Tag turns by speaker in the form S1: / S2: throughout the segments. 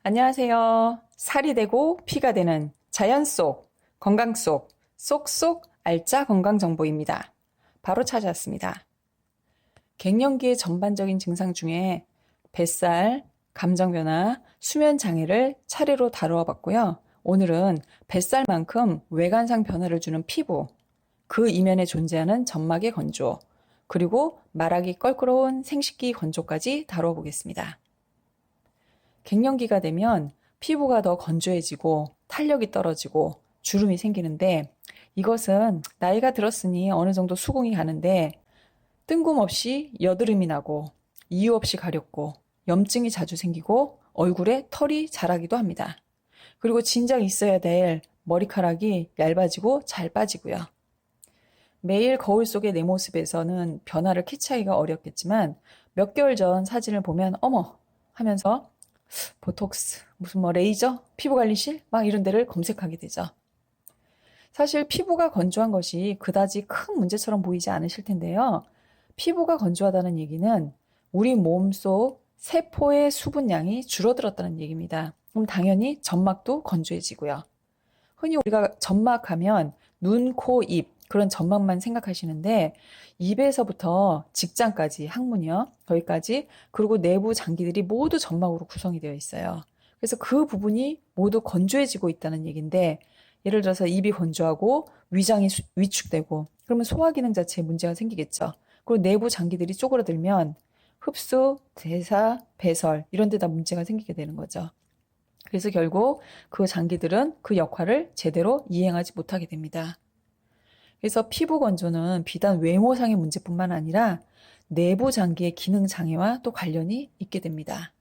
S1: 안녕하세요. 살이 되고 피가 되는 자연 속, 건강 속, 쏙쏙 알짜 건강 정보입니다. 바로 찾아왔습니다. 갱년기의 전반적인 증상 중에 뱃살, 감정 변화, 수면 장애를 차례로 다루어 봤고요. 오늘은 뱃살만큼 외관상 변화를 주는 피부, 그 이면에 존재하는 점막의 건조, 그리고 말하기 껄끄러운 생식기 건조까지 다루어 보겠습니다. 갱년기가 되면 피부가 더 건조해지고 탄력이 떨어지고 주름이 생기는데 이것은 나이가 들었으니 어느 정도 수긍이 가는데 뜬금없이 여드름이 나고 이유 없이 가렵고 염증이 자주 생기고 얼굴에 털이 자라기도 합니다. 그리고 진작 있어야 될 머리카락이 얇아지고 잘 빠지고요. 매일 거울 속의 내 모습에서는 변화를 캐치하기가 어렵겠지만 몇 개월 전 사진을 보면 어머 하면서 보톡스, 무슨 뭐 레이저, 피부관리실 막 이런 데를 검색하게 되죠. 사실 피부가 건조한 것이 그다지 큰 문제처럼 보이지 않으실 텐데요. 피부가 건조하다는 얘기는 우리 몸속 세포의 수분량이 줄어들었다는 얘기입니다. 그럼 당연히 점막도 건조해지고요. 흔히 우리가 점막하면 눈, 코, 입 그런 점막만 생각하시는데 입에서부터 직장까지 항문이요. 거기까지 그리고 내부 장기들이 모두 점막으로 구성이 되어 있어요. 그래서 그 부분이 모두 건조해지고 있다는 얘기인데 예를 들어서 입이 건조하고 위장이 위축되고 그러면 소화 기능 자체에 문제가 생기겠죠. 그리고 내부 장기들이 쪼그라들면 흡수, 대사, 배설 이런 데다 문제가 생기게 되는 거죠. 그래서 결국 그 장기들은 그 역할을 제대로 이행하지 못하게 됩니다. 그래서 피부 건조는 비단 외모상의 문제뿐만 아니라 내부 장기의 기능 장애와 또 관련이 있게 됩니다.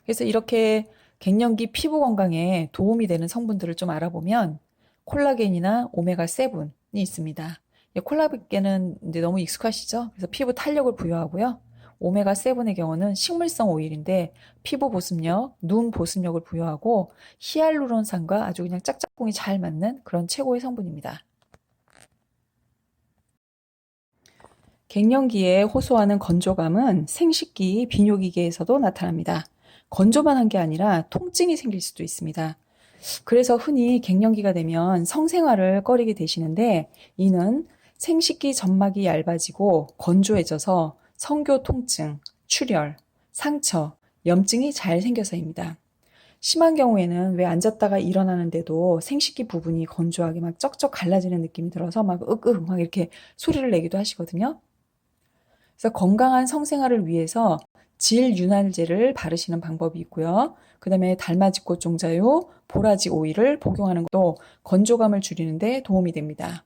S1: 그래서 이렇게 갱년기 피부 건강에 도움이 되는 성분들을 좀 알아보면 콜라겐이나 오메가7이 있습니다. 콜라겐은 이제 너무 익숙하시죠? 그래서 피부 탄력을 부여하고요. 오메가7의 경우는 식물성 오일인데 피부 보습력, 눈 보습력을 부여하고 히알루론산과 아주 그냥 짝짝꿍이 잘 맞는 그런 최고의 성분입니다. 갱년기에 호소하는 건조감은 생식기 비뇨기계에서도 나타납니다. 건조만 한 게 아니라 통증이 생길 수도 있습니다. 그래서 흔히 갱년기가 되면 성생활을 꺼리게 되시는데 이는 생식기 점막이 얇아지고 건조해져서 성교 통증, 출혈, 상처, 염증이 잘 생겨서입니다. 심한 경우에는 왜 앉았다가 일어나는데도 생식기 부분이 건조하게 막 쩍쩍 갈라지는 느낌이 들어서 막 으윽 막 이렇게 소리를 내기도 하시거든요. 그래서 건강한 성생활을 위해서 질윤활제를 바르시는 방법이 있고요. 그 다음에 달맞이꽃 종자유, 보라지 오일을 복용하는 것도 건조감을 줄이는 데 도움이 됩니다.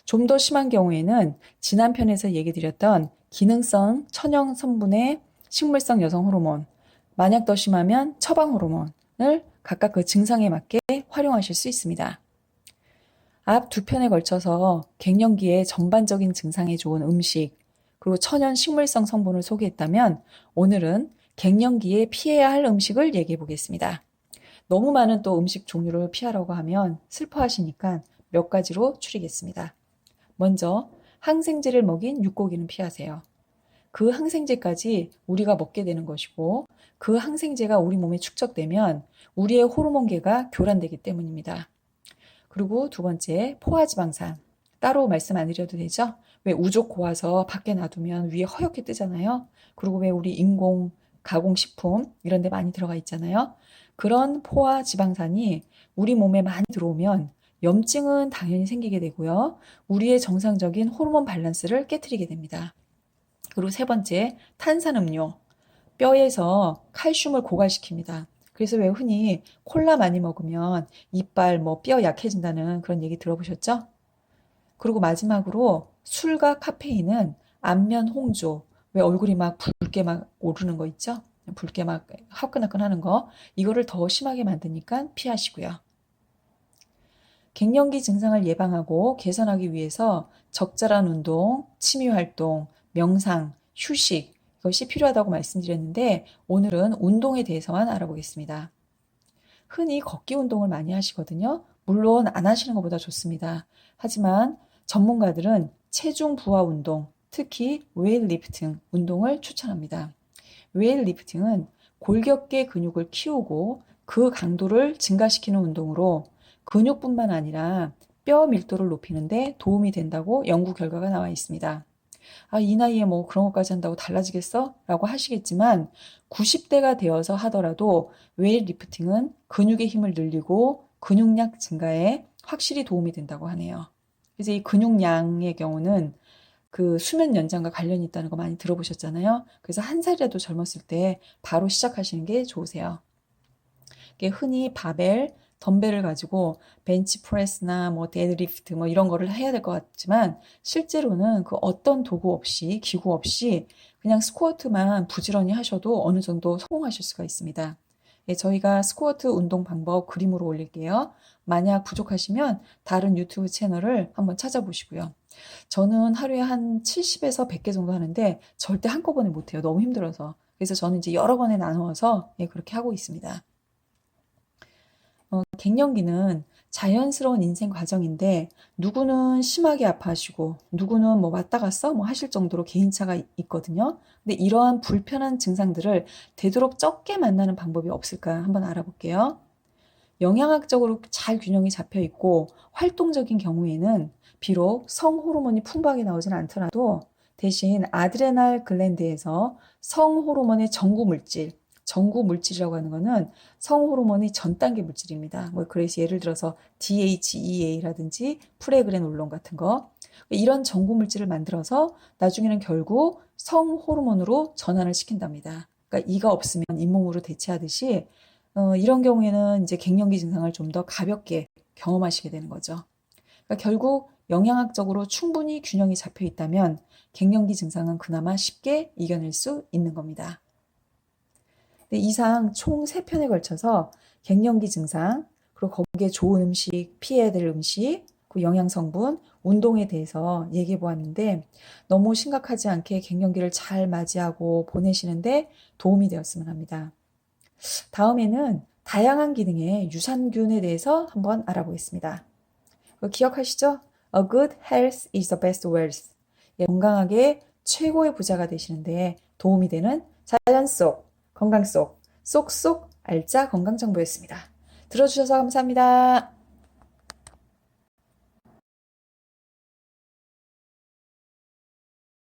S1: 좀 더 심한 경우에는 지난 편에서 얘기 드렸던 기능성 천연 성분의 식물성 여성 호르몬, 만약 더 심하면 처방 호르몬을 각각 그 증상에 맞게 활용하실 수 있습니다. 앞 두 편에 걸쳐서 갱년기의 전반적인 증상에 좋은 음식, 그리고 천연 식물성 성분을 소개했다면 오늘은 갱년기에 피해야 할 음식을 얘기해 보겠습니다. 너무 많은 또 음식 종류를 피하라고 하면 슬퍼하시니까 몇 가지로 추리겠습니다. 먼저 항생제를 먹인 육고기는 피하세요. 그 항생제까지 우리가 먹게 되는 것이고 그 항생제가 우리 몸에 축적되면 우리의 호르몬계가 교란되기 때문입니다. 그리고 두 번째, 포화지방산. 따로 말씀 안 드려도 되죠? 왜 우족 고와서 밖에 놔두면 위에 허옇게 뜨잖아요. 그리고 왜 우리 인공 가공식품 이런 데 많이 들어가 있잖아요. 그런 포화지방산이 우리 몸에 많이 들어오면 염증은 당연히 생기게 되고요. 우리의 정상적인 호르몬 밸런스를 깨트리게 됩니다. 그리고 세 번째, 탄산음료. 뼈에서 칼슘을 고갈시킵니다. 그래서 왜 흔히 콜라 많이 먹으면 이빨, 뼈 약해진다는 그런 얘기 들어보셨죠? 그리고 마지막으로 술과 카페인은 안면 홍조, 왜 얼굴이 막 붉게 막 오르는 거 있죠? 붉게 막 화끈화끈 하는 거, 이거를 더 심하게 만드니까 피하시고요. 갱년기 증상을 예방하고 개선하기 위해서 적절한 운동, 취미 활동, 명상, 휴식, 이것이 필요하다고 말씀드렸는데 오늘은 운동에 대해서만 알아보겠습니다. 흔히 걷기 운동을 많이 하시거든요. 물론 안 하시는 것보다 좋습니다. 하지만 전문가들은 체중 부하 운동, 특히 웨이트리프팅 운동을 추천합니다. 웨이트리프팅은 골격계 근육을 키우고 그 강도를 증가시키는 운동으로 근육뿐만 아니라 뼈 밀도를 높이는데 도움이 된다고 연구 결과가 나와 있습니다. 아, 이 나이에 뭐 그런 것까지 한다고 달라지겠어? 라고 하시겠지만 90대가 되어서 하더라도 웨이트리프팅은 근육의 힘을 늘리고 근육량 증가에 확실히 도움이 된다고 하네요. 그래서 이 근육량의 경우는 그 수면 연장과 관련이 있다는 거 많이 들어보셨잖아요. 그래서 한 살이라도 젊었을 때 바로 시작하시는 게 좋으세요. 흔히 바벨, 덤벨을 가지고 벤치프레스나 뭐 데드리프트 뭐 이런 거를 해야 될 것 같지만 실제로는 그 어떤 도구 없이 기구 없이 그냥 스쿼트만 부지런히 하셔도 어느 정도 성공하실 수가 있습니다. 예, 저희가 스쿼트 운동 방법 그림으로 올릴게요. 만약 부족하시면 다른 유튜브 채널을 한번 찾아보시고요. 저는 하루에 한 70에서 100개 정도 하는데 절대 한꺼번에 못해요. 너무 힘들어서. 그래서 저는 이제 여러 번에 나누어서 예, 그렇게 하고 있습니다. 갱년기는 자연스러운 인생 과정인데 누구는 심하게 아파하시고 누구는 뭐 왔다 갔어 뭐 하실 정도로 개인차가 있거든요. 근데 이러한 불편한 증상들을 되도록 적게 만나는 방법이 없을까 한번 알아볼게요. 영양학적으로 잘 균형이 잡혀 있고 활동적인 경우에는 비록 성호르몬이 풍부하게 나오진 않더라도 대신 아드레날 글랜드에서 성호르몬의 전구 물질이라고 하는 거는 성호르몬의 전 단계 물질입니다. 뭐 그래서 예를 들어서 DHEA라든지 프레그레놀론 같은 거 이런 전구 물질을 만들어서 나중에는 결국 성호르몬으로 전환을 시킨답니다. 그러니까 이가 없으면 잇몸으로 대체하듯이 이런 경우에는 이제 갱년기 증상을 좀 더 가볍게 경험하시게 되는 거죠. 그러니까 결국 영양학적으로 충분히 균형이 잡혀 있다면 갱년기 증상은 그나마 쉽게 이겨낼 수 있는 겁니다. 네, 이상 총 3편에 걸쳐서 갱년기 증상, 그리고 거기에 좋은 음식, 피해야 될 음식, 그 영양성분, 운동에 대해서 얘기해 보았는데 너무 심각하지 않게 갱년기를 잘 맞이하고 보내시는데 도움이 되었으면 합니다. 다음에는 다양한 기능의 유산균에 대해서 한번 알아보겠습니다. 기억하시죠? A good health is the best wealth. 건강하게 최고의 부자가 되시는데 도움이 되는 자연 속, 건강 속, 쏙쏙 알짜 건강 정보였습니다. 들어주셔서 감사합니다.